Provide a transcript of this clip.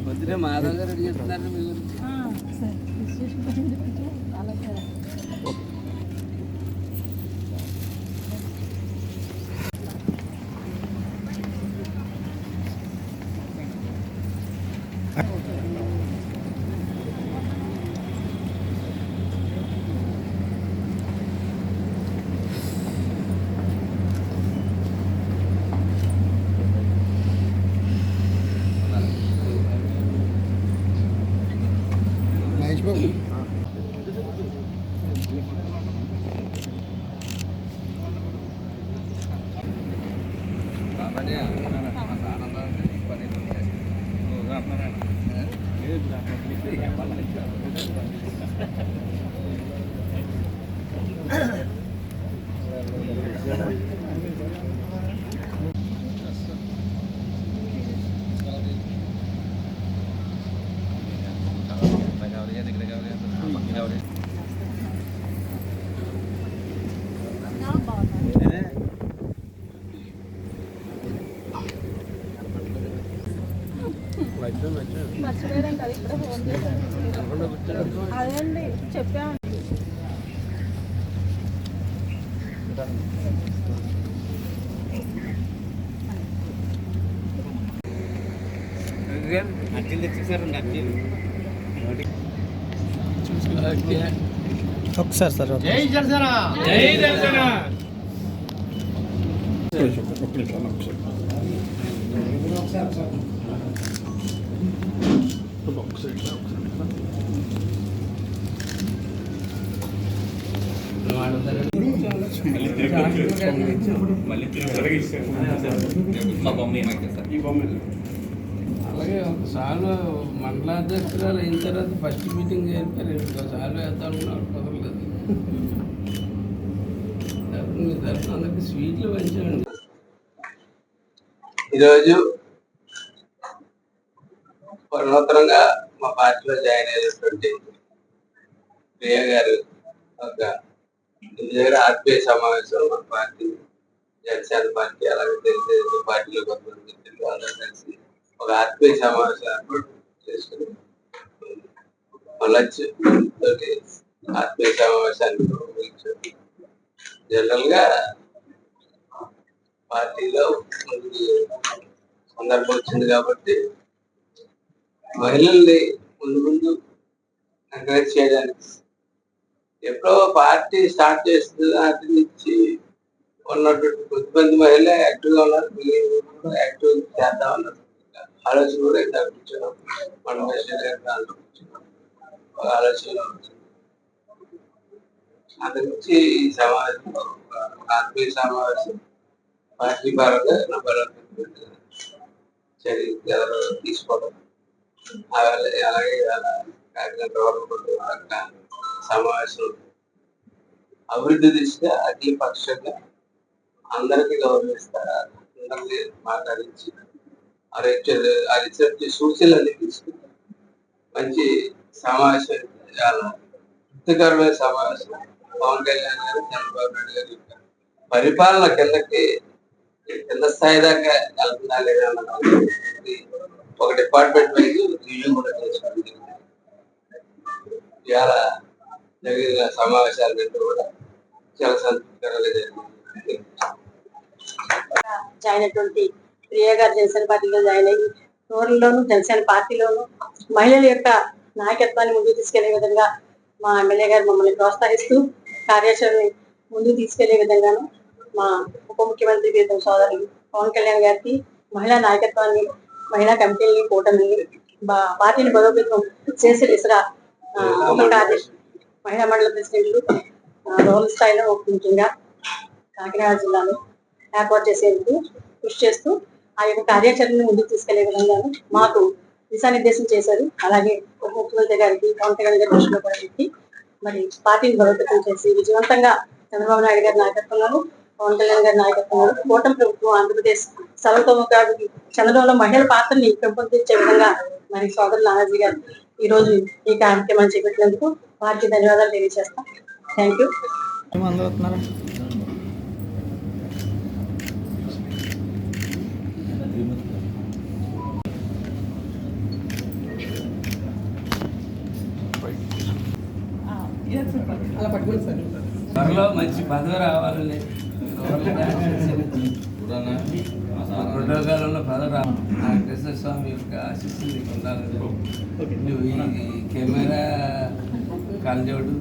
పొద్దునే మాధవ్ గారు రెడీ చేస్తున్నారు మీ గురించి. అదేండి చెప్పాను. అర్జీలు తెచ్చేసారండి. అర్జీలు ఒకసారి సార్ జై జనసేన, జై జనసేన. అలాగే ఒకసారి మండలాధ్యక్షురాలు అయిన తర్వాత ఫస్ట్ మీటింగ్ చేస్తారు. ఒకసారి వేద్దాం కుదరలేదు. మీ తరఫున అందరికి స్వీట్లు పంచండి. ఈరోజు నూతనంగా మా పార్టీలో జాయిన్ అయినటువంటి ప్రియ గారు ఒక ఇంటి దగ్గర ఆత్మీయ సమావేశం మా పార్టీ జనసేన పార్టీ అలాగే తెలుగుదేశం పార్టీలో కొంతమంది మిత్రులు అందరూ కలిసి ఒక ఆత్మీయ సమావేశం ఏర్పాటు చేసుకుని లంచ్ తోటి ఆత్మీయ సమావేశాన్ని ఉపయోగించారు. జనరల్ గా పార్టీలో సందర్భం వచ్చింది కాబట్టి మహిళల్ని ముందు ఎంకరేజ్ చేయడానికి ఎప్పుడో పార్టీ స్టార్ట్ చేస్తుంది నాటి నుంచి ఉన్నటువంటి కొద్దిమంది మహిళలే యాక్టివ్గా ఉన్నారు. యాక్టివ్ చేద్దాం అన్నారు ఆలోచన కూడా ఇంత కూర్చున్నాం. మన ఆలోచనలో ఉంటుంది. అందు నుంచి ఈ సమావేశంలో ఆత్మీయ సమావేశం పార్టీ పరంగా నా బలవంతం చర్య తీసుకోవడం అలాగే కాకినాడ సమావేశం అభివృద్ధి దిశగా అఖిల పక్షంగా అందరికీ గౌరవిస్తారు. అందరినీ మాట్లాడించి రీసెర్చ్ సూచనలన్నీ తీసుకుని మంచి సమావేశం, చాలా తృప్తికరమైన సమావేశం. పవన్ కళ్యాణ్ గారు, చంద్రబాబు నాయుడు గారు పరిపాలన కింద స్థాయి దాకా వెళ్తుందా లేదా ఒక డిపార్ట్మెంట్ వైజ్ రివ్యూ కూడా చేసుకోండి. ఇవాళ జరిగిన సమావేశాలు రెండు కూడా చాలా సంతృప్తికరంగా జరిగింది. జాయిన్ అయినటువంటి ప్రియ గారు జనసేన పార్టీలో జాయిన్ అయ్యి టూర్లలోను జనసేన పార్టీలోను మహిళల యొక్క నాయకత్వాన్ని ముందుకు తీసుకెళ్లే విధంగా మా ఎమ్మెల్యే గారు మమ్మల్ని ప్రోత్సహిస్తూ కార్యాచరణని ముందుకు తీసుకెళ్లే విధంగాను మా ఉప ముఖ్యమంత్రి ప్రీతం సోదరులు పవన్ కళ్యాణ్ గారికి మహిళా నాయకత్వాన్ని, మహిళా కమిటీలని, కూటమిని, పార్టీని బలోపేతం చేసే దిశగా మహిళా మండల ప్రెసిడెంట్లు రూరల్ స్థాయిలో ముఖ్యంగా కాకినాడ జిల్లాలో ఏర్పాటు చేసేందుకు కృషి చేస్తూ ఆ యొక్క కార్యాచరణను ముందుకు తీసుకెళ్లే విధంగాను మాకు దిశానిర్దేశం చేశారు. అలాగే ఉప ముఖ్యమంత్రి గారికి పవన్ కళ్యాణ్ గారి దృష్టిలో కూడా పెట్టి మరి పార్టీని బలోపేతం చేసి విజయవంతంగా చంద్రబాబు నాయుడు గారి నాయకత్వంలో, పవన్ కళ్యాణ్ గారి నాయకత్వంలో కూటమి ప్రభుత్వం ఆంధ్రప్రదేశ్ సర్వతోముఖాభివృద్ధి చెందడంలో మహిళల పాత్రని పెంపొందించే విధంగా మరి సోదరు నానాజీ గారు ఈ రోజు ఈ కార్యక్రమాన్ని చేపట్టినందుకు వారికి ధన్యవాదాలు తెలియజేస్తాం. Thank you. అలా పట్టుకోండి సార్. త్వరలో మంచి పదవి రావాలని ప్రోటోకాలంలో పదవి రావాలి. ఆ కృష్ణస్వామి యొక్క ఆశీస్సులు నీకు ఉండాలని నువ్వు ఈ కెమెరా కలజోడు